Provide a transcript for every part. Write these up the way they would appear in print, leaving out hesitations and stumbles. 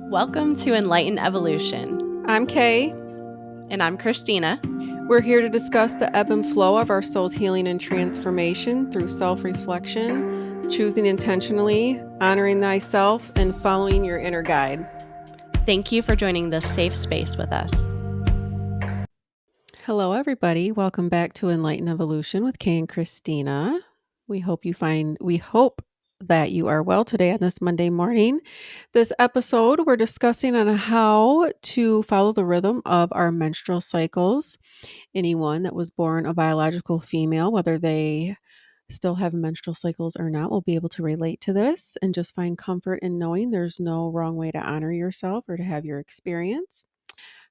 Welcome to Enlightened Evolution. I'm Cay. And I'm Christina. We're here to discuss the ebb and flow of our soul's healing and transformation through self-reflection, choosing intentionally, honoring thyself, and following your inner guide. Thank you for joining this safe space with us. Hello, everybody. Welcome back to Enlightened Evolution with Cay and Christina. We hope that you are well today on this Monday morning. This episode, we're discussing on how to follow the rhythm of our menstrual cycles. Anyone that was born a biological female, whether they still have menstrual cycles or not, will be able to relate to this and just find comfort in knowing there's no wrong way to honor yourself or to have your experience.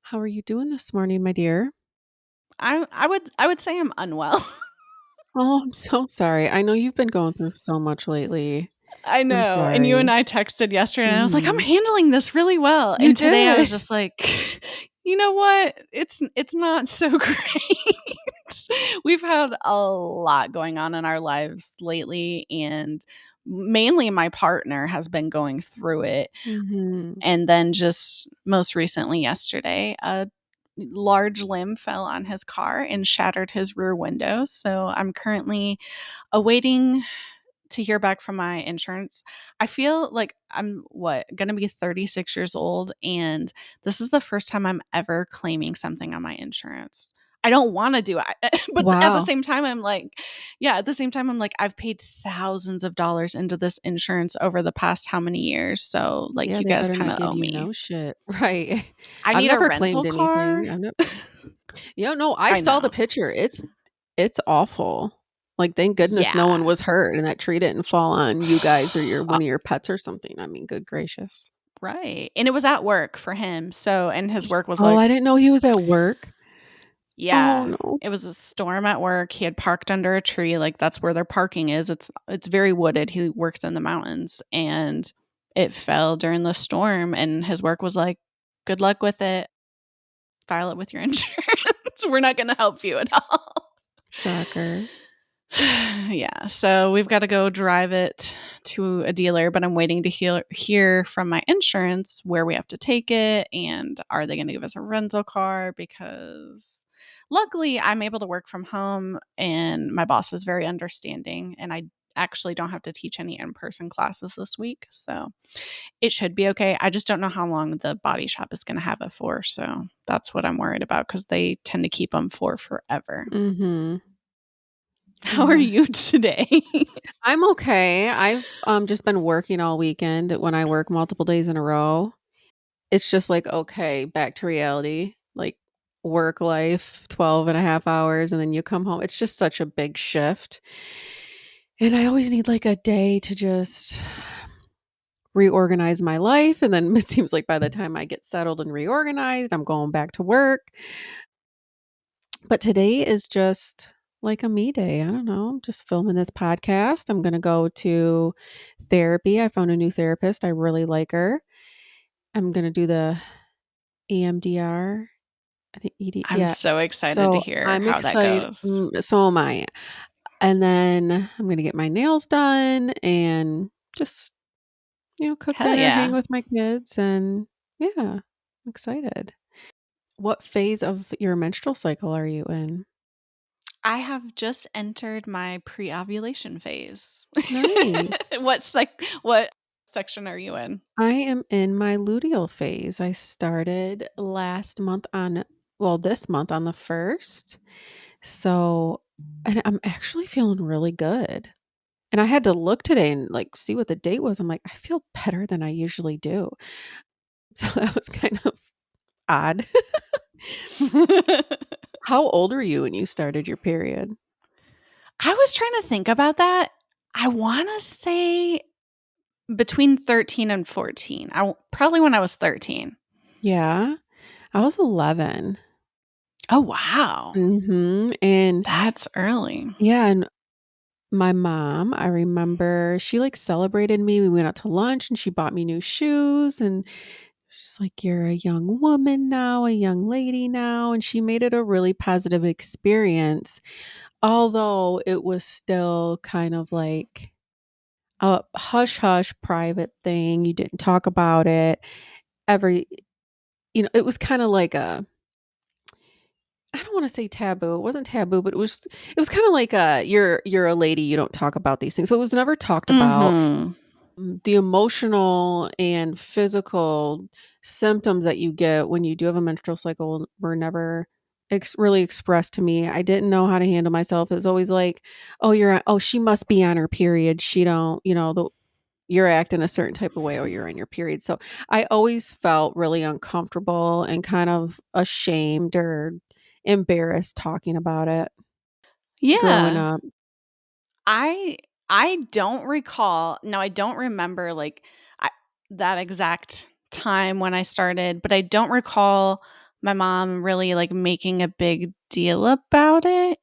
How are you doing this morning, my dear? I would say I'm unwell. Oh, I'm so sorry. I know you've been going through so much lately. I I'm know. And you and sorry. I texted yesterday and I was like, I'm Mhm. handling this really well. You And today I was did. just like, you know what? It's not so great. We've had a lot going on in our lives lately, and mainly my partner has been going through it. Mhm. And then just most recently yesterday, a large limb fell on his car and shattered his rear window. So I'm currently awaiting to hear back from my insurance. I feel like I'm going to be 36 years old, and this is the first time I'm ever claiming something on my insurance. I don't want to do it, but at the Wow. same time I'm like, yeah, at the same time I'm like, I've paid thousands of dollars into this insurance over the past how many years, so like Yeah, you they guys better kind not of give owe you me. no shit. Right. I I've need a never rental claimed car. anything. Yeah, no, I I saw the know. picture. It's awful. Like, thank goodness no one Yeah. was hurt and that tree didn't fall on you guys or your one of your pets or something. I mean, good gracious. Right. And it was at work for him. So, and his work was Oh, like, I didn't know he was at work. Oh yeah, no. it was a storm at work. He had parked under a tree. Like that's where their parking is. It's very wooded. He works in the mountains, and it fell during the storm. And his work was like, "Good luck with it. File it with your insurance. We're not going to help you at all." Shocker. Yeah, so we've got to go drive it to a dealer, but I'm waiting to hear from my insurance where we have to take it and are they going to give us a rental car, because luckily I'm able to work from home and my boss is very understanding, and I actually don't have to teach any in-person classes this week. So it should be okay. I just don't know how long the body shop is going to have it for. So that's what I'm worried about, because they tend to keep them for forever. Mhm. How are Yeah. you today? I'm okay. I've just been working all weekend when I work multiple days in a row. It's just like, okay, back to reality. Like work life, 12 and a half hours, and then you come home. It's just such a big shift. And I always need like a day to just reorganize my life. And then it seems like by the time I get settled and reorganized, I'm going back to work. But today is just like a me day. I don't know. I'm just filming this podcast. I'm going to go to therapy. I found a new therapist. I really like her. I'm going to do the EMDR. I think I'm yeah. so excited to So hear I'm how that excited. goes. So am I. And then I'm gonna get my nails done and just, cook Hell dinner, hang yeah. with my kids, and yeah, I'm excited. What phase of your menstrual cycle are you in? I have just entered my pre-ovulation phase. Nice. What section are you in? I am in my luteal phase. I started this month on the 1st. So, and I'm actually feeling really good. And I had to look today and, like, see what the date was. I'm like, "I feel better than I usually do." So that was kind of odd. How old were you when you started your period? I was trying to think about that. I want to say between 13 and 14. Probably when I was 13. Yeah, I was 11. Oh, wow. And That's early. yeah, and my mom, I remember she, like, celebrated me. We went out to lunch, and she bought me new shoes, and she's like, "You're a young woman now, a young lady now," and she made it a really positive experience. Although it was still kind of like a hush hush private thing, you didn't talk about it, every it was kinda like a I don't wanna say taboo, it wasn't taboo, but it was kinda like a you're a lady, you don't talk about these things, so it was never talked about. Mhm. The emotional and physical symptoms that you get when you do have a menstrual cycle were never really expressed to me. I didn't know how to handle myself. It was always like, oh, she must be on her period. She don't, you're acting a certain type of way or you're on your period. So I always felt really uncomfortable and kind of ashamed or embarrassed talking about it growing Yeah. up. I I don't recall no, I don't remember, like, I that exact time when I started, but I don't recall my mom really, like, making a big deal about it.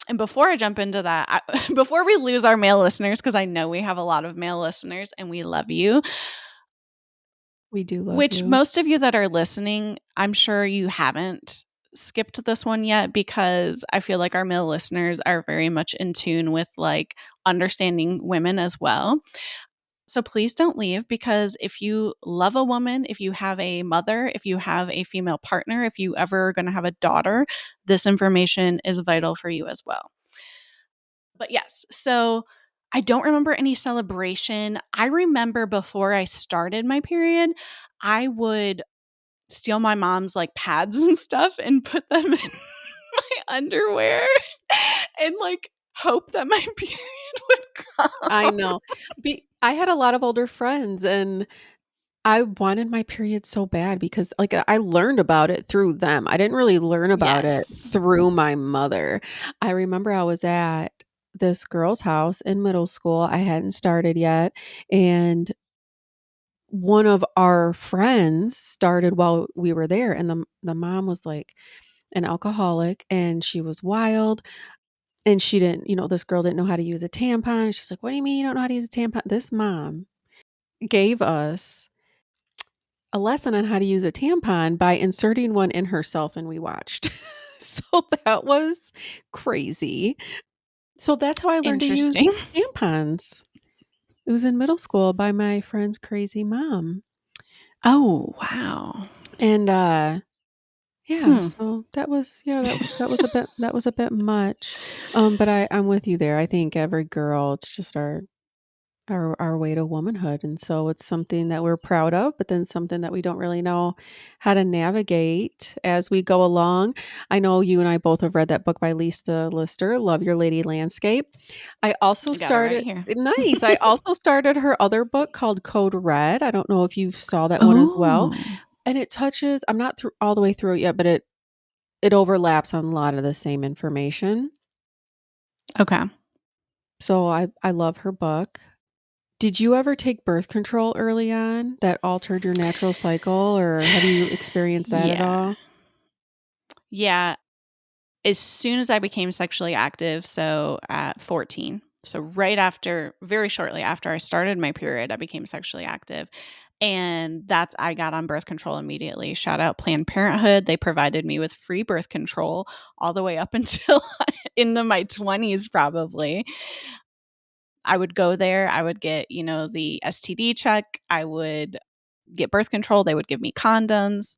And before I jump into that, before we lose our male listeners, because I know we have a lot of male listeners and we love you, We do love which you. most of you that are listening, I'm sure you haven't skipped this one yet because I feel like our male listeners are very much in tune with like understanding women as well. So please don't leave because if you love a woman, if you have a mother, if you have a female partner, if you ever are going to have a daughter, this information is vital for you as well. But yes, so I don't remember any celebration. I remember before I started my period, I would steal my mom's like pads and stuff and put them in my underwear and like hope that my period would I come. know. I had a lot of older friends and I wanted my period so bad because, like, I learned about it through them. I didn't really learn about it Yes. through my mother. I remember I was at this girl's house in middle school. I hadn't started yet, and one of our friends started while we were there, and the mom was, like, an alcoholic, and she was wild, and she didn't this girl didn't know how to use a tampon. She's like, "What do you mean you don't know how to use a tampon?" This mom gave us a lesson on how to use a tampon by inserting one in herself and we watched. So that was crazy. So that's how I learned to use Interesting. tampons. It was in middle school by my friend's crazy mom. Oh, wow. And yeah, Hmm. so that was a bit much. But I'm with you there. I think every girl, it's just our way to womanhood, and so it's something that we're proud of, but then something that we don't really know how to navigate as we go along. I know you and I both have read that book by Lisa Lister, Love Your Lady Landscape. I also I got it right started here. Nice. I also started her other book called Code Red. I don't know if you saw that one as well, Oh, and it touches I'm not through all the way through it yet, but it overlaps on a lot of the same information. okay. So I love her book. Did you ever take birth control early on that altered your natural cycle, or have you experienced that at Yeah. all? Yeah. As soon as I became sexually active, so at 14. So right after very shortly after I started my period, I became sexually active. And that's I got on birth control immediately. Shout out Planned Parenthood. They provided me with free birth control all the way up until into my 20s probably. I would go there, I would get, the STD check, I would get birth control, they would give me condoms.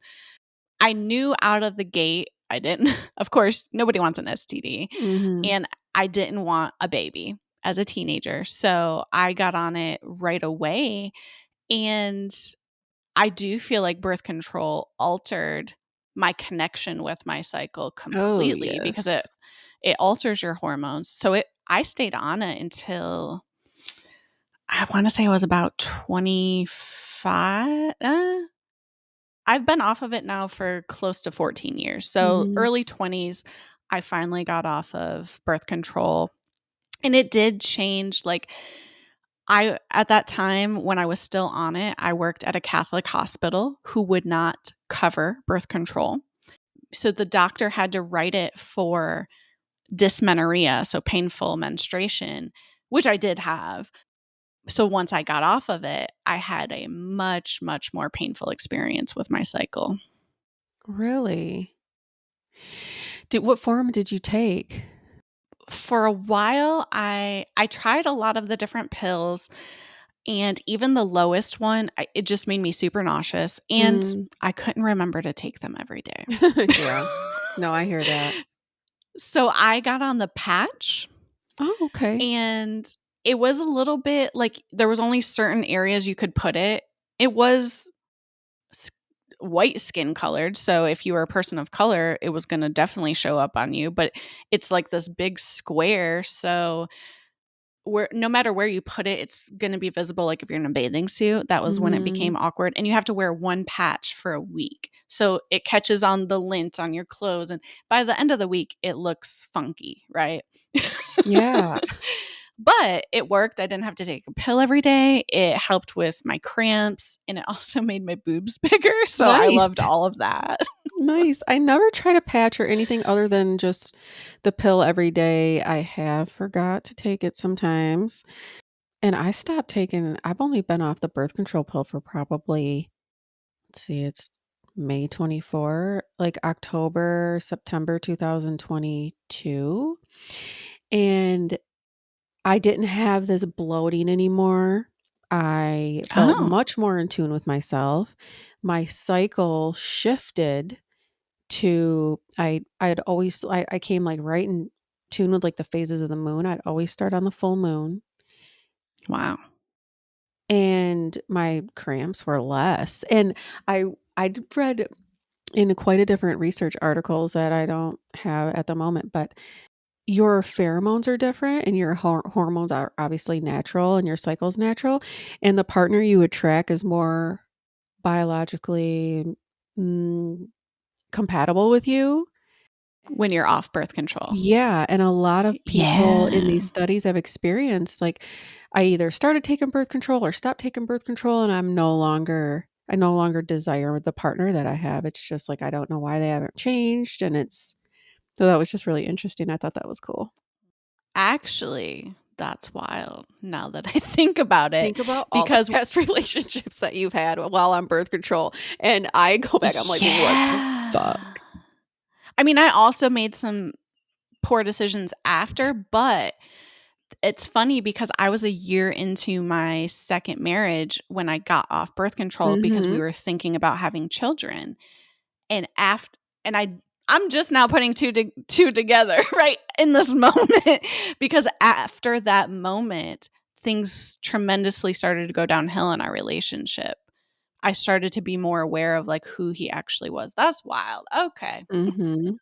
I knew out of the gate I didn't of course, nobody wants an STD, Mhm. and I didn't want a baby as a teenager, so I got on it right away, and I do feel like birth control altered my connection with my cycle Oh, completely because it yes. it alters your hormones. So I stayed on it until I wanna say I was about 25 I've been off of it now for close to 14 years. So Mhm. early 20s, I finally got off of birth control, and it did change, like, I at that time when I was still on it, I worked at a Catholic hospital who would not cover birth control. So the doctor had to write it for dysmenorrhea, so painful menstruation, which I did have. So once I got off of it, I had a much, much more painful experience with my cycle. Really? What form did you take? For a while, I tried a lot of the different pills, And even the lowest one, it just made me super nauseous, and Mm. I couldn't remember to take them every day. Yeah. No, I hear that. So I got on the patch, Oh, okay. and it was a little bit like there was only certain areas you could put it. It was s- white skin colored, so if you were a person of color, it was going to definitely show up on you, but it's like this big square, so where no matter where you put it, it's going to be visible. Like if you're in a bathing suit, that was when it Mhm. became awkward. And you have to wear one patch for a week. So it catches on the lint on your clothes. And by the end of the week, it looks funky, right? Yeah. But it worked. I didn't have to take a pill every day. It helped with my cramps and it also made my boobs bigger. So I Nice. loved all of that. Nice. I never tried a patch or anything other than just the pill every day. I have forgot to take it sometimes. And I stopped taking I've only been off the birth control pill for probably, let's see, it's May 24, like October, September 2022. And I didn't have this bloating anymore. I felt Oh, much more in tune with myself. My cycle shifted to I came like right in tune with like the phases of the moon. I'd always start on the full moon wow. and my cramps were less. And I I'd read in quite a different research articles that I don't have at the moment, but your pheromones are different and your hormones are obviously natural and your cycle's natural, and the partner you attract is more biologically mm, compatible with you. When you're off birth control. Yeah, and a lot of people in Yeah. these studies have experienced, like, I either started taking birth control or stopped taking birth control, and I no longer desire the partner that I have. It's just like, I don't know why they haven't changed, and it's so that was just really interesting. I thought that was cool. Actually, that's wild now that I think about it Think about all the because past relationships that you've had while on birth control, and I go back, I'm like, "What the yeah. fuck?" I mean, I also made some poor decisions after, but it's funny because I was a year into my second marriage when I got off birth control because we Mhm. were thinking about having children. And after and I'm just now putting two together right in this moment because after that moment things tremendously started to go downhill in our relationship. I started to be more aware of like who he actually was. That's wild. Okay. Mhm.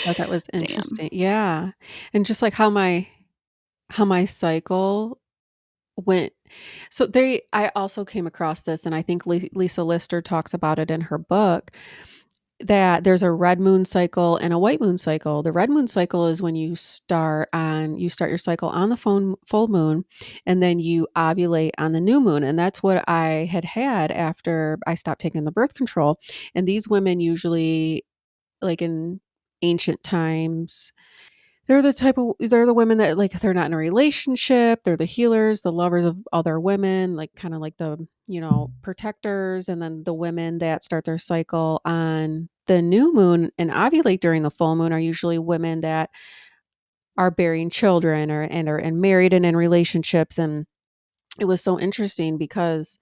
Thought that was Damn. interesting. Yeah, and just like how my cycle went so they I also came across this, and I think Lisa Lister talks about it in her book, that there's a red moon cycle and a white moon cycle. The red moon cycle is when you start your cycle on the full moon, and then you ovulate on the new moon, and that's what I had after I stopped taking the birth control. And these women usually, like in ancient times, they're the women that, like, they're not in a relationship, they're the healers, the lovers of other women, like, kinda like the, protectors, and then the women that start their cycle on the new moon and ovulate during the full moon are usually women that are bearing children or married and in relationships. And it was so interesting because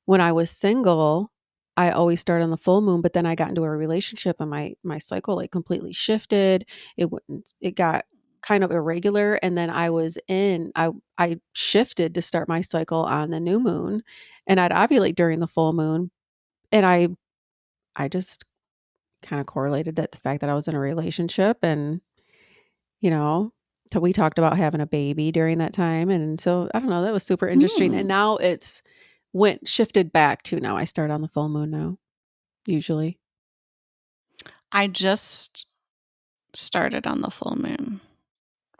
when I was single, I always start on the full moon, but then I got into a relationship and my cycle like completely shifted. It got kind of irregular, and then I shifted to start my cycle on the new moon, and I'd ovulate during the full moon, and I just kind of correlated that the fact that I was in a relationship, and you know, we talked about having a baby during that time, and so, I don't know, that was super interesting, and Hmm. now it's went shifted back to now I start on the full moon now, usually. I just started on the full moon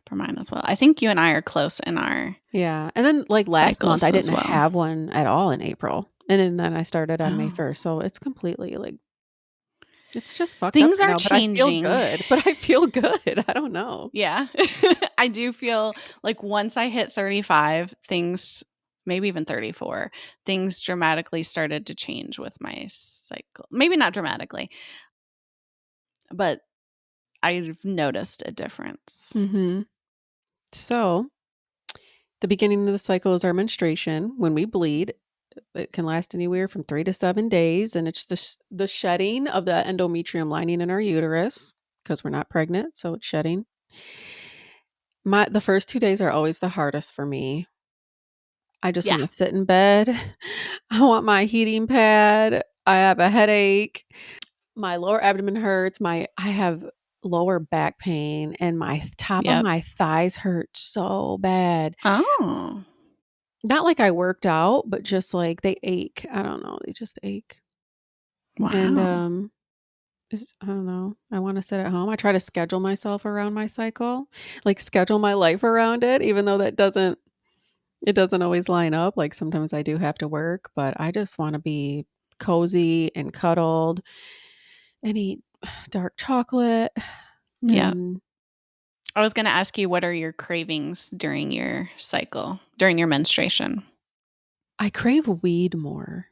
for mine as well. I think you and I are close in our Yeah, and then, like, last month, cycles I as didn't well. have one at all in April, and then I started on May Oh. 1st, so it's completely, like it's just fucked up Things right are now, but I feel changing. good, but I feel good, I don't know. Yeah. I do feel like once I hit 35, things maybe even 34, things dramatically started to change with my cycle. Maybe not dramatically, but I've noticed a difference. Mhm. So, The beginning of the cycle is our menstruation. When we bleed, it can last anywhere from 3 to 7 days, and it's the shedding of the endometrium lining in our uterus because 'cause we're not pregnant, so it's shedding. The first 2 days are always the hardest for me. I just Yeah. wanna sit in bed. I want my heating pad. I have a headache. My lower abdomen hurts. My I have lower back pain, and my top of Yep. my thighs hurt so bad. Oh, Not like I worked out, but just, like, they ache. I don't know, they just ache. And, wow. I don't know, I wanna sit at home. I try to schedule myself around my cycle, like, schedule my life around it, even though it doesn't always line up, like, sometimes I do have to work, but I just wanna be cozy and cuddled and eat dark chocolate, Yep. and I was gonna ask you, what are your cravings during your cycle, during your menstruation? I crave weed more.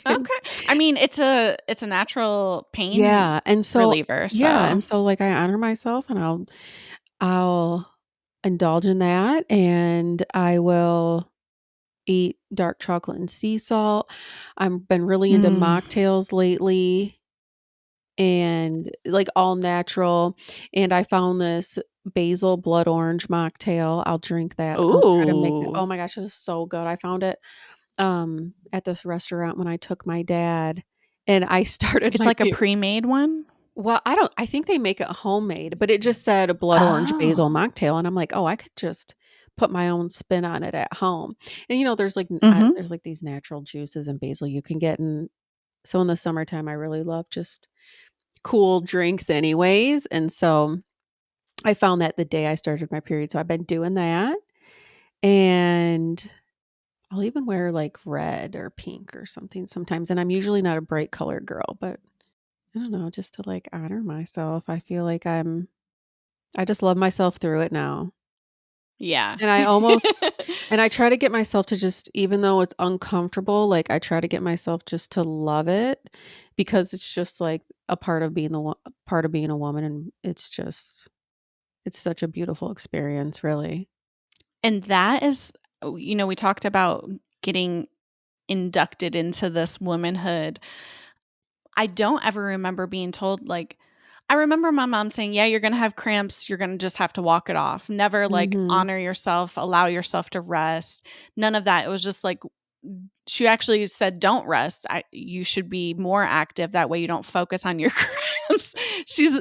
And Okay. I mean, it's a natural pain yeah, and so reliever, yeah, so and so, like, I honor myself, and I'll indulge in that, and I will eat dark chocolate and sea salt. I've been really into mm. mocktails lately and, like, all natural, and I found this basil blood orange mocktail. I'll drink that. I'll try to make it Ooh. oh my gosh, it was so good. I found it, at this restaurant when I took my dad, and I started It's my like a pre-made one? well, I think they make it homemade, but it just said a blood orange Oh. basil mocktail, and I'm like, "Oh, I could just put my own spin on it at home." And, Mhm. there's, like, these natural juices and basil you can get, and so in the summertime, I really love just cool drinks anyways, and so I found that the day I started my period, so I've been doing that, and I'll even wear, like, red or pink or something sometimes, and I'm usually not a bright colored girl, but I don't know, just to, like, honor myself. I feel like I just love myself through it now. Yeah. And I almost and I try to get myself to just even though it's uncomfortable, like, I try to get myself just to love it because it's just, like, a part of part of being a woman, and it's such a beautiful experience, really. And that is we talked about getting inducted into this womanhood. I don't ever remember being told, like I remember my mom saying, "Yeah, you're gonna have cramps, you're gonna just have to walk it off." Never, like, Mhm. honor yourself, allow yourself to rest, none of that. It was just like she actually said, "Don't rest. You should be more active, that way you don't focus on your cramps." She's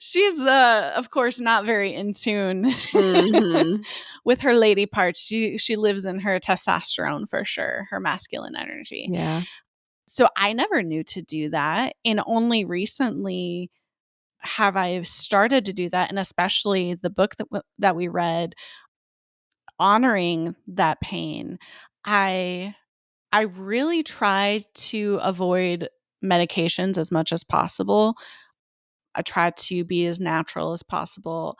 she's, of course, not very in tune Mhm. with her lady parts. She lives in her testosterone for sure, her masculine energy. Yeah. So I never knew to do that, and only recently have I started to do that, and especially the book that we read, honoring that pain. I I really try to avoid medications as much as possible. I try to be as natural as possible,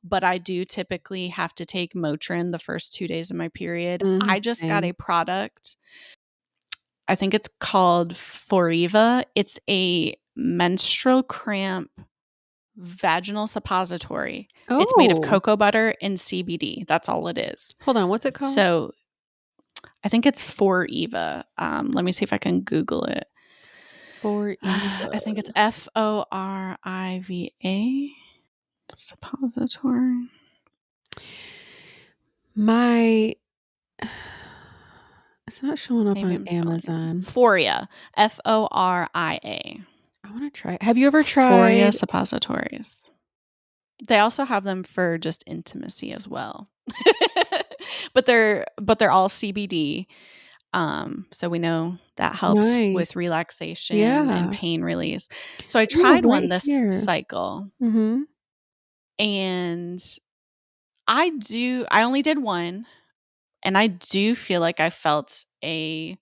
but I do typically have to take Motrin the first 2 days of my period. Mhm. I just got a Same. product. I think it's called Foriva. It's a menstrual cramp vaginal suppository. It's made of Oh, cocoa butter and CBD. That's all it is. hold on, what's it called? So I think it's Foriva. Let me see if I can Google it. For Eva. I think it's Foriva suppository. My it's not showing up Maybe on I'm spelling it wrong. Amazon. Foria. Foria. I wanna try have you ever Foria tried suppositories. They also have them for just intimacy as well. But they're all CBD. So we know that helps with nice. relaxation and Yeah. pain release. So I Ooh, tried right one this here. cycle, Mhm. and I only did one, and I do feel like I felt a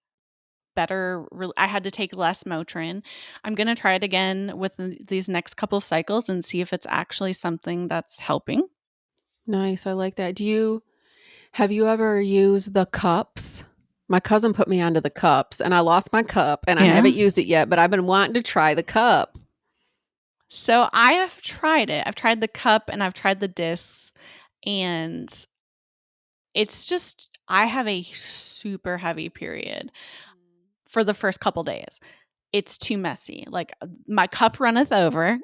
better I had to take less Motrin. I'm gonna try it again with these next couple cycles and see if it's actually something that's helping. Nice, I like that. Have you ever used the cups? My cousin put me onto the cups, and I lost my cup, and I Yeah. haven't used it yet, but I've been wanting to try the cup. So I have tried it. I've tried the cup and I've tried the discs, and It's just I have a super heavy period for the first couple days. It's too messy. Like my cup runneth over.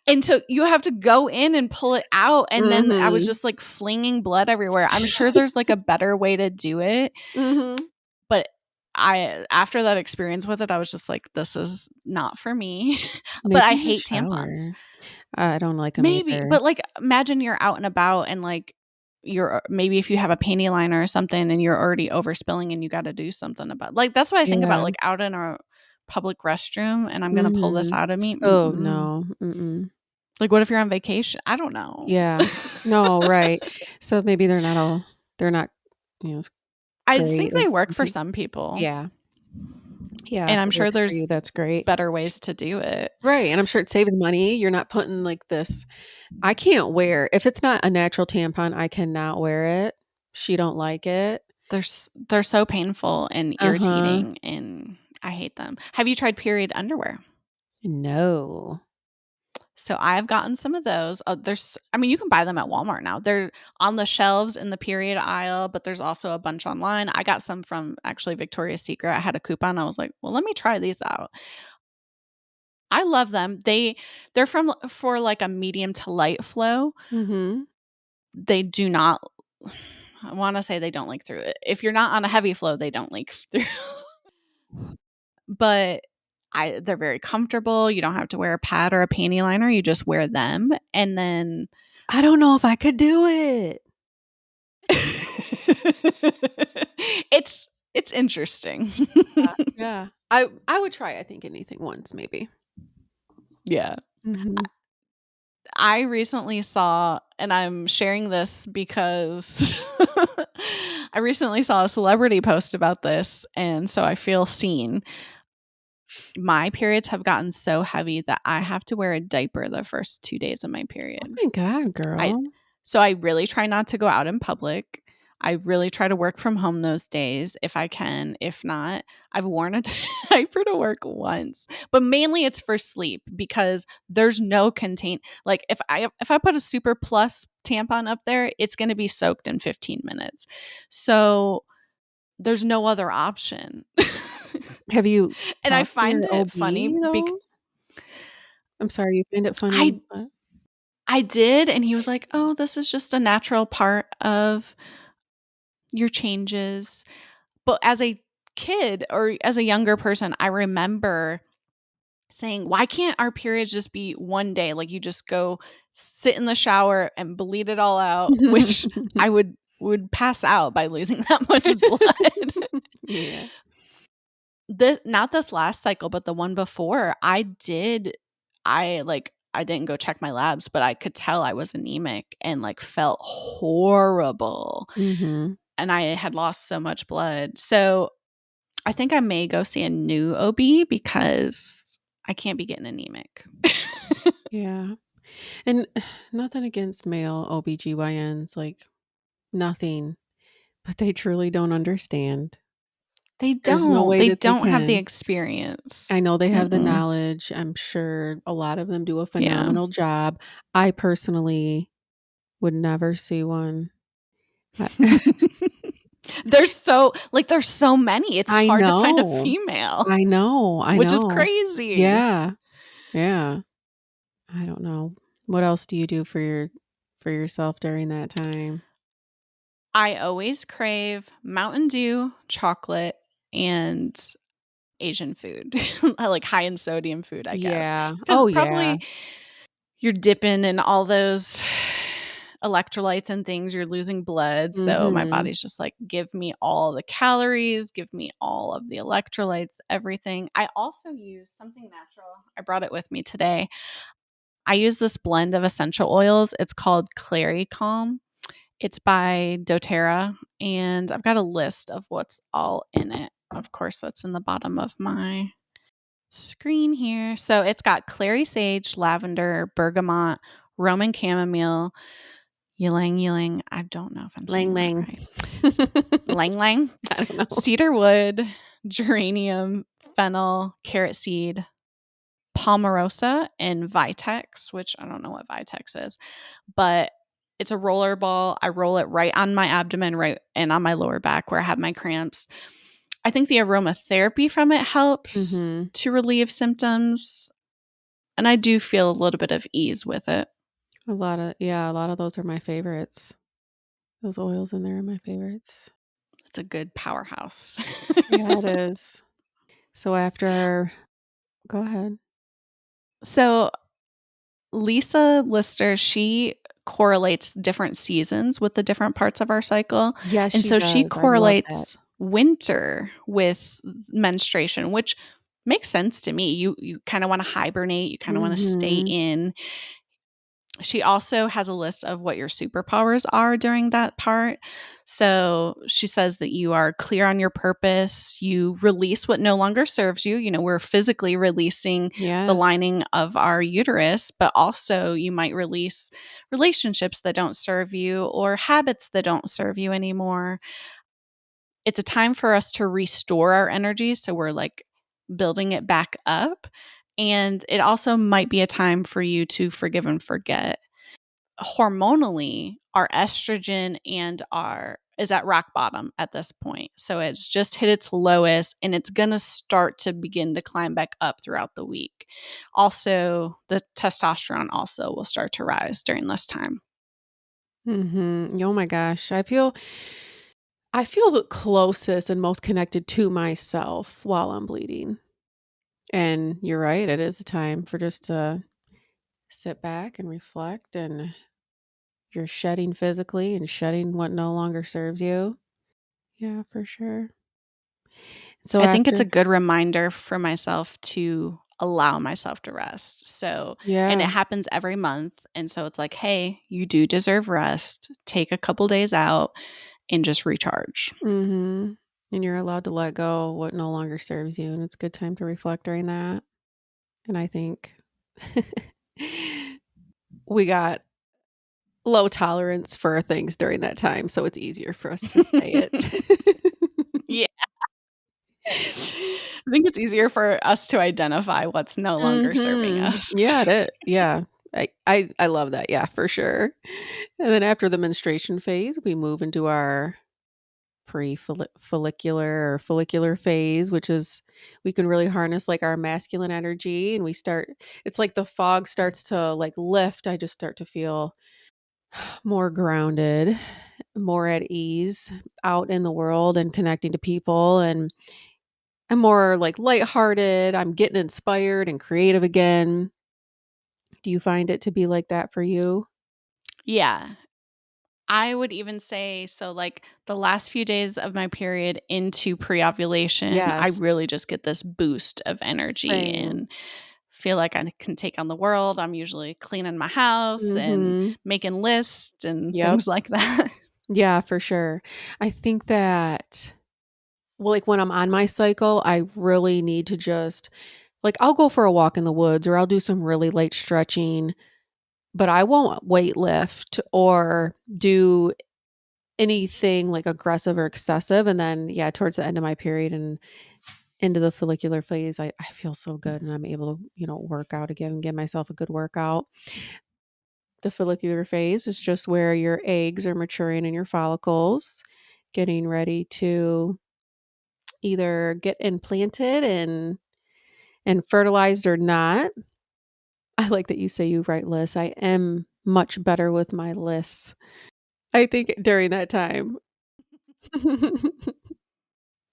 And so you have to go in and pull it out. And then I was Mhm. just like flinging blood everywhere. I'm sure there's like a better way to do it. Mhm. But after that experience with it, I was just like, this is not for me. But I Maybe the hate tampons. shower. I don't like them Maybe, either. but like imagine you're out and about and like you're maybe if you have a panty liner or something and you're already overspilling and you got to do something about like that's what I think about Yeah. like out in a public restroom and I'm gonna pull this Mhm. out of me. Oh, Mm-mm. no. Mm-mm. Like what if you're on vacation? I don't know. Yeah. No, right. So maybe they're not, you know, as I great think they as work some for people. some people, Yeah. Yeah, and if I'm it sure works for you, there's that's great. better ways to do it. Right, and I'm sure it saves money. You're not putting, like, this I can't wear if it's not a natural tampon, I cannot wear it. She don't like it. They're so painful and Uh-huh. irritating, and I hate them. Have you tried period underwear? No. So I've gotten some of those. I mean, you can buy them at Walmart now. They're on the shelves in the period aisle, but there's also a bunch online. I got some from actually Victoria's Secret. I had a coupon. I was like, well, let me try these out. I love them. They're from for like a medium to light flow. Mhm. They do not. I want to say they don't leak through it. If you're not on a heavy flow, they don't leak through. But they're very comfortable. You don't have to wear a pad or a panty liner. You just wear them, and then I don't know if I could do it. it's interesting. Yeah. I would try, I think, anything once maybe. Yeah. Mhm. I recently saw and I'm sharing this because I recently saw a celebrity post about this, and so I feel seen. My periods have gotten so heavy that I have to wear a diaper the first 2 days of my Oh period. my god, I girl. So I really try not to go out in public. I really try to work from home those days if I can. If not, I've worn a diaper to work once, but mainly it's for sleep because there's no contain. Like if I put a super plus tampon up there, it's going to be soaked in 15 minutes. So there's no other option. Have you And I talked to find your it funny OB though? I'm sorry, you find it funny, I but I did, and he was like, "Oh, this is just a natural part of your changes." But as a kid or as a younger person, I remember saying, "Why can't our periods just be one day? Like you just go sit in the shower and bleed it all out," which I would pass out by losing that much blood. Yeah. This not this last cycle, but the one before, I didn't go check my labs, but I could tell I was anemic and like felt horrible. Mhm. And I had lost so much blood. So I think I may go see a new OB because I can't be getting anemic. Yeah. And nothing against male OBGYNs, like, nothing, but they truly don't understand. There's no way They that they don't have the can. I experience. know they have the Mm-mm. knowledge, I'm sure a lot of them do a Yeah. phenomenal job. I personally would never see one. I There's so many. It's I hard to find a know. female, I know, I which is know. crazy. Yeah, yeah. I don't know. What else do you do for yourself during that time? I always crave Mountain Dew, chocolate, and Asian food. I like high in sodium food, I guess. Yeah. Because Oh, yeah. probably you're dipping in all those electrolytes and things, you're losing blood. So my Mhm. body's just like, give me all the calories, give me all of the electrolytes, everything. I also use something natural. I brought it with me today. I use this blend of essential oils. It's called Clary Calm. It's by doTERRA, and I've got a list of what's all in it. Of course, that's in the bottom of my screen here. So it's got clary sage, lavender, bergamot, Roman chamomile, ylang ylang. I don't know if I'm Lang saying that lang. right. Lang lang, I don't know. cedarwood, geranium, fennel, carrot seed, palmarosa, and vitex, which I don't know what vitex is, but It's a roller ball. I roll it right on my abdomen, right, and on my lower back where I have my cramps. I think the aromatherapy from it helps Mhm. to relieve symptoms, and I do feel a little bit of ease with it. A lot of those are my favorites. Those oils in there are my favorites. It's a good powerhouse. Yeah, it is. So after go ahead. So Lisa Lister, she correlates different seasons with the different parts of our cycle. Yes, And she so she does. I love that. correlates winter with menstruation, which makes sense to me. You kind of want to hibernate, you kind of want to stay Mhm. in. She also has a list of what your superpowers are during that part. So she says that you are clear on your purpose, you release what no longer serves you. You know, we're physically releasing the Yeah. lining of our uterus, but also you might release relationships that don't serve you or habits that don't serve you anymore. It's a time for us to restore our energy. So we're like building it back up. And it also might be a time for you to forgive and forget. Hormonally, our estrogen and our is at rock bottom at this point. So it's just hit its lowest and it's going to start to begin to climb back up throughout the week. Also, the testosterone also will start to rise during this time. Mhm. Oh my gosh. I feel the closest and most connected to myself while I'm bleeding. And you're right, it is a time for just to sit back and reflect, and you're shedding physically and shedding what no longer serves you. Yeah, for sure. So I think it's a after good reminder for myself to allow myself to rest. So, and it yeah. happens every month. And so it's like, hey, you do deserve rest. Take a couple days out and just recharge. Mhm. And you're allowed to let go what no longer serves you, and it's a good time to reflect during that. And I think we got low tolerance for things during that time, so it's easier for us to say it. Yeah. I think it's easier for us to identify what's no longer serving Mhm. us. Yeah, it is. Yeah. I love that, yeah, for sure. And then after the menstruation phase, we move into our follicular or follicular phase, which is we can really harness, like, our masculine energy, and we start it's like the fog starts to, like, lift. I just start to feel more grounded, more at ease out in the world and connecting to people, and I'm more, like, lighthearted, I'm getting inspired and creative again. Do you find it to be like that for you? Yeah. I would even say so, like, the last few days of my period into pre-ovulation, I Yes. really just get this boost of energy Same. and feel like I can take on the world. I'm usually cleaning my house and Mhm. making lists and Yep. things like that. Yeah, for sure. I think that well, like, when I'm on my cycle, I really need to just like, I'll go for a walk in the woods or I'll do some really light stretching, but I won't weight lift or do anything, like, aggressive or excessive, and then, yeah, towards the end of my period and into the follicular phase, I feel so good and I'm able to, work out again and give myself a good workout. The follicular phase is just where your eggs are maturing in your follicles, getting ready to either get implanted and fertilized or not. I like that you say you write lists. I am much better with my lists. I think during that time.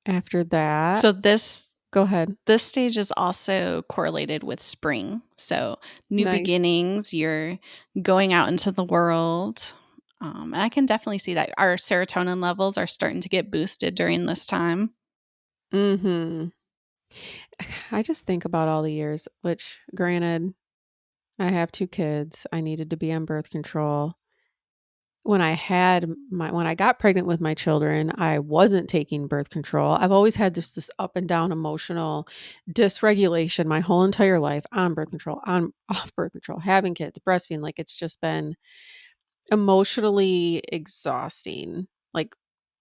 After that So this go ahead. this stage is also correlated with spring. So new Nice. beginnings, you're going out into the world. And I can definitely see that our serotonin levels are starting to get boosted during this time. Mhm. I just think about all the years, which granted, I have 2 kids. I needed to be on birth control. When I got pregnant with my children, I wasn't taking birth control. I've always had this up and down emotional dysregulation my whole entire life on birth control, on off birth control, having kids, breastfeeding, like, it's just been emotionally exhausting. Like,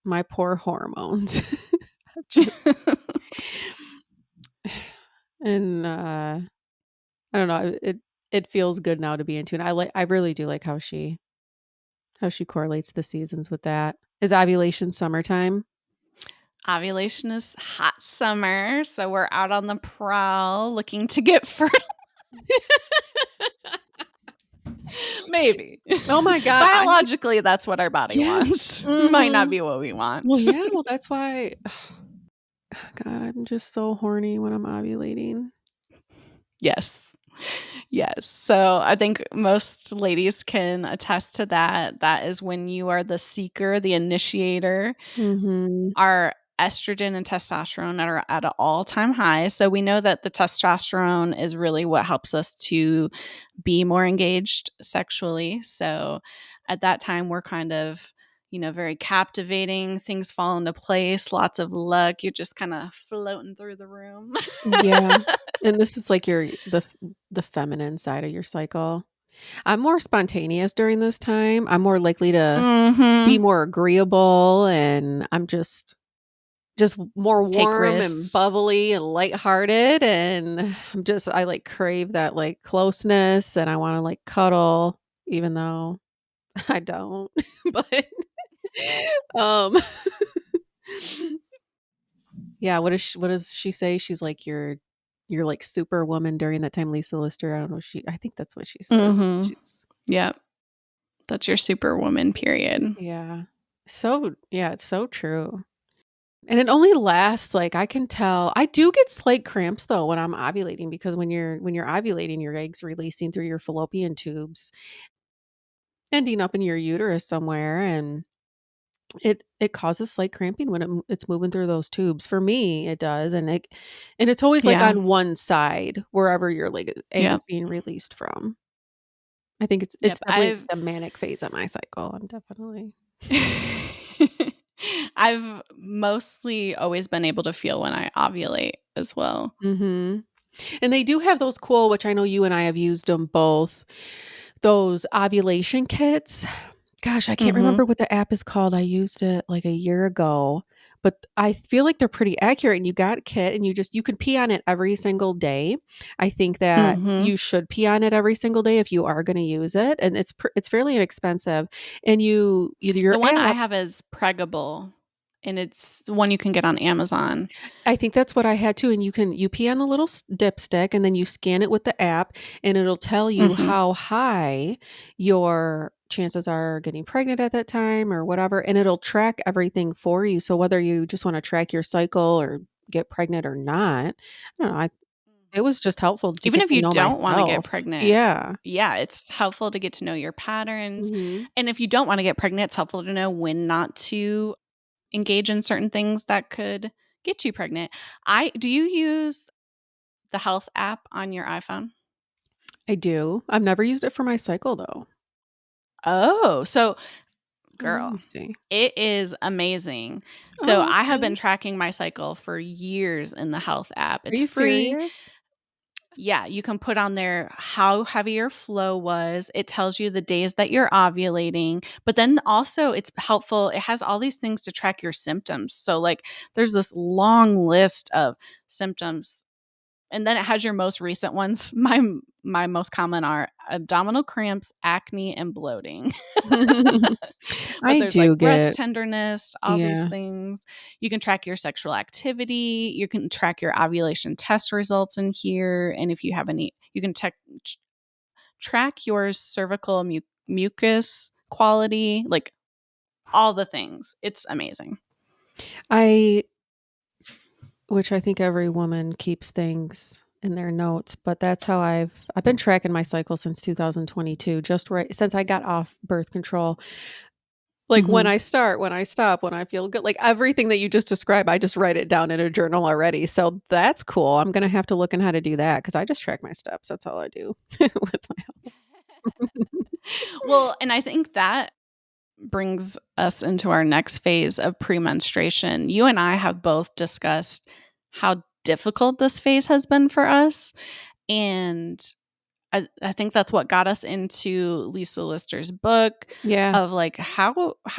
my poor hormones. I've just and, I don't know, it feels good now to be in tune. I really do like how how she correlates the seasons with that. Is ovulation summertime? Ovulation is hot summer, so we're out on the prowl looking to get fertile. Maybe. Oh my god, I'm Biologically, that's what our body yeah. wants. Might not Mhm. be what we Well, want. yeah, well, that's why God, I'm just so horny when I'm ovulating. Yes. Yes. So I think most ladies can attest to that. That is when you are the seeker, the initiator. Mhm. Our estrogen and testosterone are at an all-time high. So we know that the testosterone is really what helps us to be more engaged sexually. So at that time, we're kind of, very captivating. Things fall into place, lots of luck. You're just kind of floating through the room. Yeah. And this is like the feminine side of your cycle. I'm more spontaneous during this time. I'm more likely to be Mhm. more agreeable, and I'm just more Take warm and risks. bubbly and lighthearted, and I, like, crave that, like, closeness, and I wanna, like, cuddle even though I don't. But, um yeah, what does she say? She's like, "You're, like, superwoman during that time." Lisa Lister, I don't know, I think that's what she says. Mhm. She's Yep. That's your superwoman period. yeah. Yeah, it's so true. And it only lasts, like, I can tell I do get slight cramps, though, when I'm ovulating because when you're ovulating, your eggs releasing through your fallopian tubes, ending up in your uterus somewhere, and it causes slight cramping when it's moving through those tubes. For me, it does, and it's always, like, Yeah. on one side, wherever your, like, egg Yep. is being released from. I think it's Yep. definitely, like, the manic phase of my cycle. I'm definitely I've mostly always been able to feel when I ovulate as well. Mhm. And they do have those cool, which I know you and I have used them both, those ovulation kits. Gosh, I can't Mhm. remember what the app is called. I used it like a year ago, but I feel like they're pretty accurate, and you got a kit and you can pee on it every single day. I think that Mhm. you should pee on it every single day if you are gonna use it, and it's fairly inexpensive, and your The one I app have is Pregable, and it's one you can get on Amazon. I think that's what I had too, and you pee on the little dipstick, and then you scan it with the app, and it'll tell you Mhm. how high your chances are getting pregnant at that time or whatever, and it'll track everything for you. So whether you just want to track your cycle or get pregnant or not, I don't know. It was just helpful to Even get if to you know don't wanna get myself. pregnant, Yeah. yeah, it's helpful to get to know your patterns, Mhm. and if you don't wanna get pregnant, it's helpful to know when not to engage in certain things that could get you pregnant. I Do you use the health app on your iPhone? I do. I've never used it for my cycle though. Oh, so Let girl, me see. it is amazing. So Oh, I have been okay. tracking my cycle for years in the health app. Are It's you free. serious? Yeah, you can put on there how heavy your flow was. It tells you the days that you're ovulating, but then also it's helpful. It has all these things to track your symptoms. So, like, there's this long list of symptoms, and then it has your most recent ones. My most common are abdominal cramps, acne, and bloating. But I there's like do breast get tenderness, all these yeah. things. You can track your sexual activity. You can track your ovulation test results in here. And if you have any, you can track your cervical mucus quality, like all the things. It's amazing. I which I think every woman keeps things in their notes, but that's how I've been tracking my cycle since 2022, just right since I got off birth control. Like when Hmm. I start, when I stop, when I feel good, like everything that you just described, I just write it down in a journal already. So that's cool. I'm gonna have to look in how to do that because I just track my steps. That's all I do with my Well, and I think that brings us into our next phase of premenstruation. You and I have both discussed how difficult this phase has been for us. And I think that's what got us into Lisa Lister's book Yeah. of like how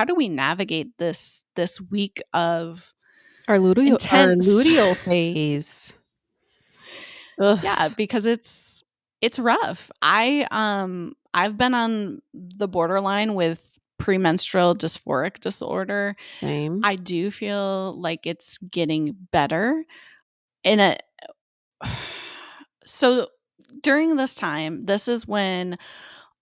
do we navigate this week of Our intense. luteal phase. Ugh. Yeah, because it's rough. I've been on the borderline with premenstrual dysphoric disorder. Same. I do feel like it's getting better in a so during this time, this is when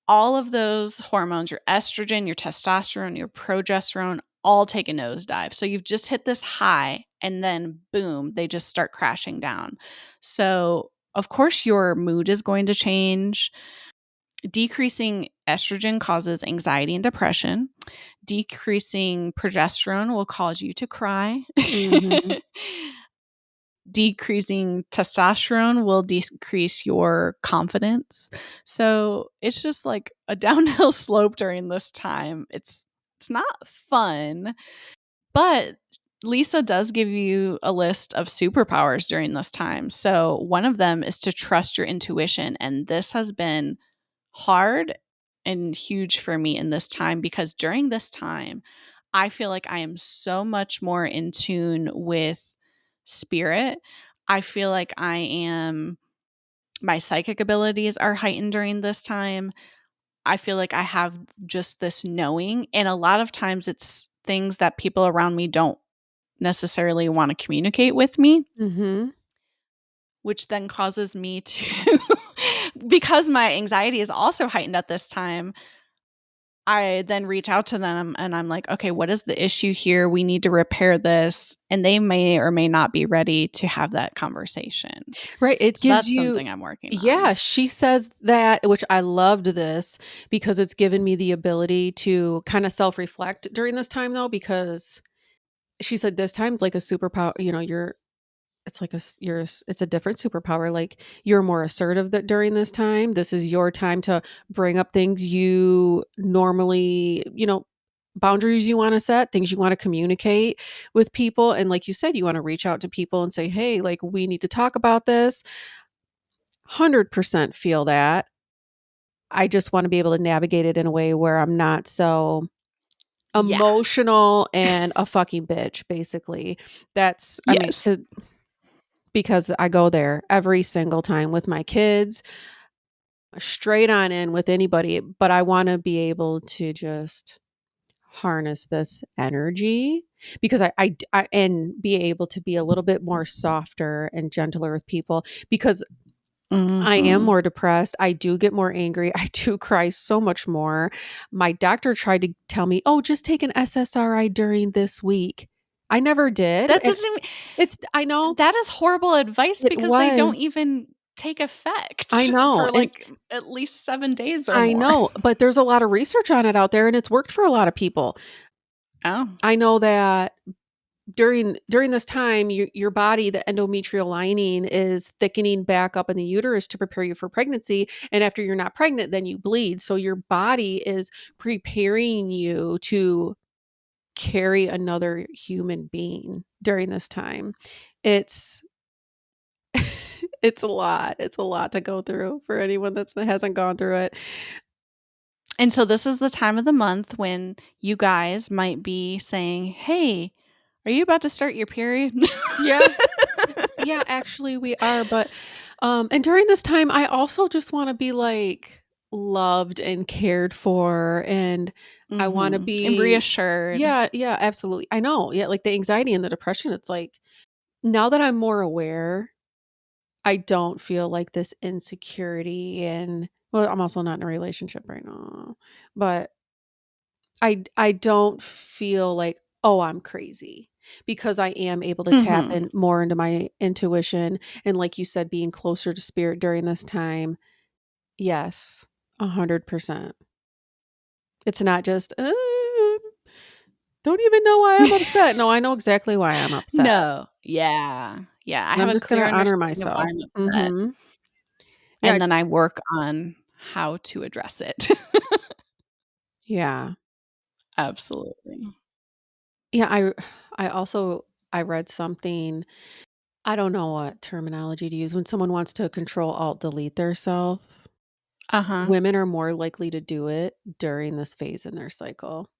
all of those hormones, your estrogen, your testosterone, your progesterone, all take a nosedive. So you've just hit this high and then boom, they just start crashing down. So, of course, your mood is going to change. Decreasing estrogen causes anxiety and depression. Decreasing progesterone will cause you to cry. Mhm. Decreasing testosterone will decrease your confidence. So it's just like a downhill slope during this time. It's not fun, but Lisa does give you a list of superpowers during this time. So one of them is to trust your intuition, and this has been hard and huge for me in this time because during this time, I feel like I am so much more in tune with spirit. I feel like my psychic abilities are heightened during this time. I feel like I have just this knowing, and a lot of times it's things that people around me don't necessarily want to communicate with me, Mhm. which then causes me to, because my anxiety is also heightened at this time, I then reach out to them and I'm like, "Okay, what is the issue here? We need to repair this." And they may or may not be ready to have that conversation. Right, it So gives that's you something I'm working yeah, on. she says that, which I loved this because it's given me the ability to kinda self-reflect during this time though, because she said this time's like a superpower, you're it's like a s you're s it's a different superpower, like, you're more assertive that during this time. This is your time to bring up things you normally boundaries you wanna set, things you wanna communicate with people, and like you said, you wanna reach out to people and say, "Hey, like, we need to talk about this." 100% feel that. I just wanna be able to navigate it in a way where I'm not so Yeah. emotional and a fucking bitch, basically. That's I mean, Yes. to because I go there every single time with my kids, straight on in with anybody, but I wanna be able to just harness this energy because I and be able to be a little bit more softer and gentler with people because I am Mhm. more depressed. I do get more angry. I do cry so much more. My doctor tried to tell me, "Oh, just take an SSRI during this week." I never did, That and doesn't I know that is horrible advice it because they don't was. even take I effect know, for, and like, at least 7 days or I more. know, but there's a lot of research on it out there, and it's worked for a lot of people. Oh. I know that during this time, your body, the endometrial lining is thickening back up in the uterus to prepare you for pregnancy, and after you're not pregnant, then you bleed. So your body is preparing you to carry another human being during this time. It's it's a lot. It's a lot to go through for anyone that hasn't gone through it. And so this is the time of the month when you guys might be saying, "Hey, are you about to start your period?" Yeah. Yeah, actually we are, but and during this time I also just want to be like loved and cared for and I want to Mhm. And be reassured. yeah, yeah, absolutely. I know. Yeah, like the anxiety and the depression, it's like now that I'm more aware, I don't feel like this insecurity and well, I'm also not in a relationship right now. But I don't feel like, "Oh, I'm crazy," because I am able to tap Mhm. in more into my intuition, and like you said, being closer to spirit during this time. Yes, 100%. It's not just, don't even know why I'm upset." No, I know exactly why I'm upset, No. Yeah. Yeah, I and have I'm a just clear gonna honor understanding of why myself. I'm upset, Mhm. Yeah, and then I work on how to address it. yeah. Absolutely. Yeah, I also I read something I don't know what terminology to use when someone wants to control alt delete their self. Uh-huh. Women are more likely to do it during this phase in their cycle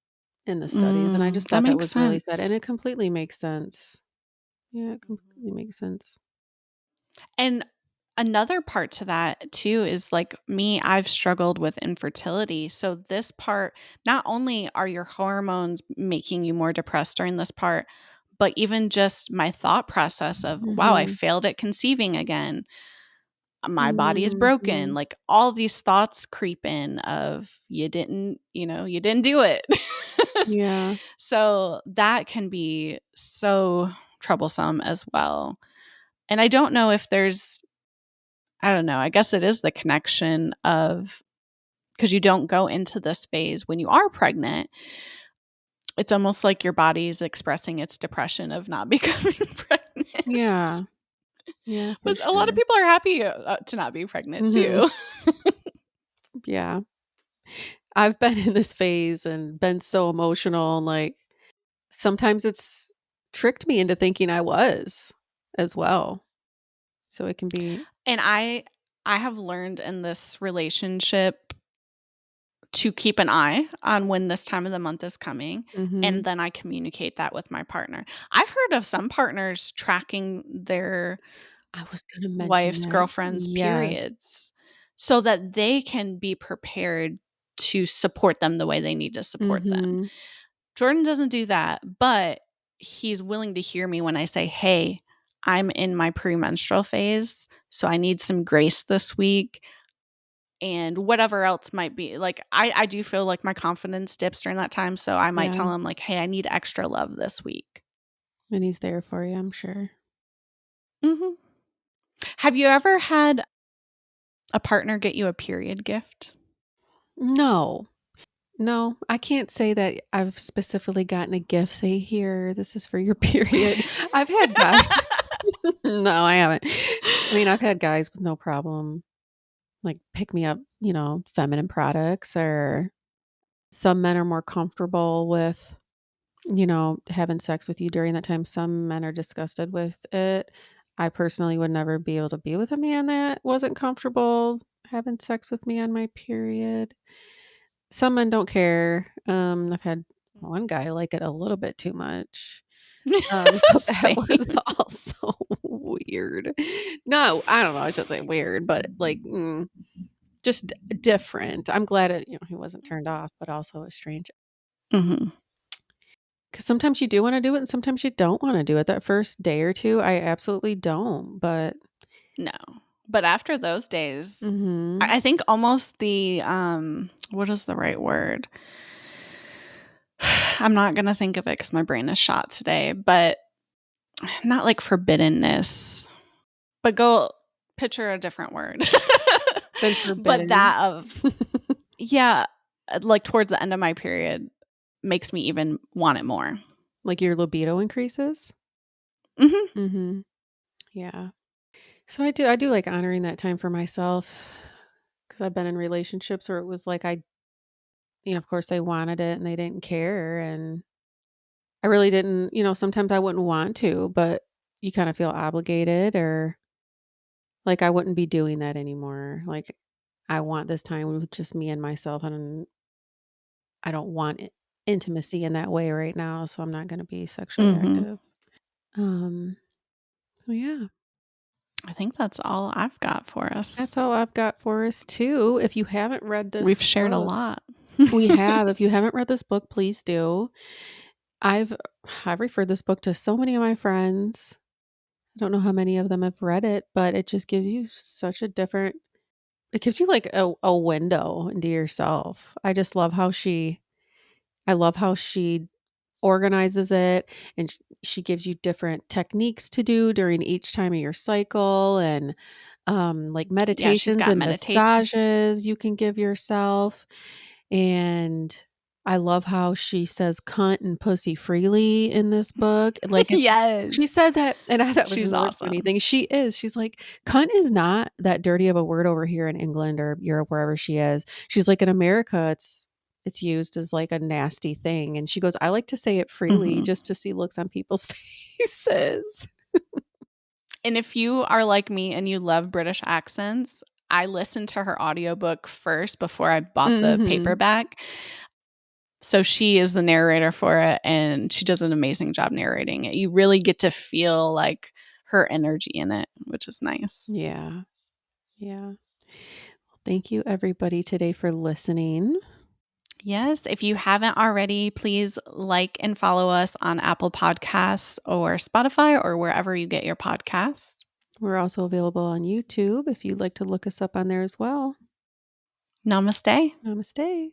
in the studies, and I just That thought that makes was really sad, and sense. it completely makes sense. Yeah, it Mhm. completely makes sense. And Another part to that too is like me, I've struggled with infertility. So this part, not only are your hormones making you more depressed during this part, but even just my thought process of, wow, I Mhm. failed at conceiving again. My body is broken. Mhm. Like all these thoughts creep in of you didn't do it. Yeah. So that can be so troublesome as well. And I don't know if there's I don't know. I guess it is the connection of because you don't go into this phase when you are pregnant. It's almost like your body is expressing its depression of not becoming pregnant. Yeah. Yeah, for But a lot of sure. people are happy to not be pregnant Mhm. too. Yeah. I've been in this phase and been so emotional and, like, sometimes it's tricked me into thinking I was as well. So it can be And I have learned in this relationship to keep an eye on when this time of the month is coming, and mhm. then I communicate that with my partner. I've heard of some partners tracking their I was gonna mention wife's that. girlfriend's Yes. periods so that they can be prepared to support them the way they need to support them. Mhm. Jordan doesn't do that, but he's willing to hear me when I say, "Hey, I'm in my premenstrual phase, so I need some grace this week." And whatever else might be. Like I do feel like my confidence dips during that time, so I might Yeah. tell him like, "Hey, I need extra love this week." And he's there for you, I'm sure. Mhm. Have you ever had a partner get you a period gift? No. No, I can't say that I've specifically gotten a gift, say, "Here, this is for your period." I've had guys No, I haven't. I mean, I've had guys with no problem, like, pick me up, feminine products, or some men are more comfortable with, having sex with you during that time. Some men are disgusted with it. I personally would never be able to be with a man that wasn't comfortable having sex with me on my period. Some men don't care. I've had one guy like it a little bit too much. So that Same. was also weird. No, I don't know, I shouldn't say weird, but, like, just different. I'm glad he wasn't turned off, but also it was strange. Mhm. Because sometimes you do wanna do it and sometimes you don't wanna do it. That first day or 2, I absolutely don't, but No. But after those days, mhm. I think almost the, what is the right word? I'm not gonna think of it because my brain is shot today, but not like forbiddenness, but go picture a different word. Been But forbidden. that of yeah, like towards the end of my period makes me even want it more. Like, your libido increases? Mhm. Mhm. Yeah. So I do like honoring that time for myself because 'cause I've been in relationships where it was like of course, they wanted it and they didn't care, and I really didn't sometimes I wouldn't want to, but you kinda feel obligated, or like, I wouldn't be doing that anymore. Like, I want this time with just me and myself, and I don't want intimacy in that way right now, so I'm not gonna be sexually Mhm. active. Um, so yeah, I think that's all I've got for that's us. all I've got for us too. If you haven't read this We've shared a book lot. We have. If you haven't read this book, please do. I've I've referred this book to so many of my friends. I don't know how many of them have read it, but it just gives you such a different it gives you like a window into yourself. I love how she organizes it, and she gives you different techniques to do during each time of your cycle, and like Yeah, she's meditations got and meditation. massages you can give yourself. And I love how she says cunt and pussy freely in this book. Like, she Yes. said that, and I thought was She's another funny awesome. thing. She's like, cunt is not that dirty of a word over here in England or Europe, wherever she is. She's like, in America, it's used as like a nasty thing. And she goes, I like to say it freely Mhm. just to see looks on people's faces. And if you are like me and you love British accents, I listened to her audiobook first before I bought the Mhm. paperback. So she is the narrator for it, and she does an amazing job narrating it. You really get to feel, like, her energy in it, which is nice. Yeah. Yeah. Thank you, everybody, today for listening. Yes, if you haven't already, please like and follow us on Apple Podcasts or Spotify or wherever you get your podcasts. We're also available on YouTube if you'd like to look us up on there as well. Namaste. Namaste.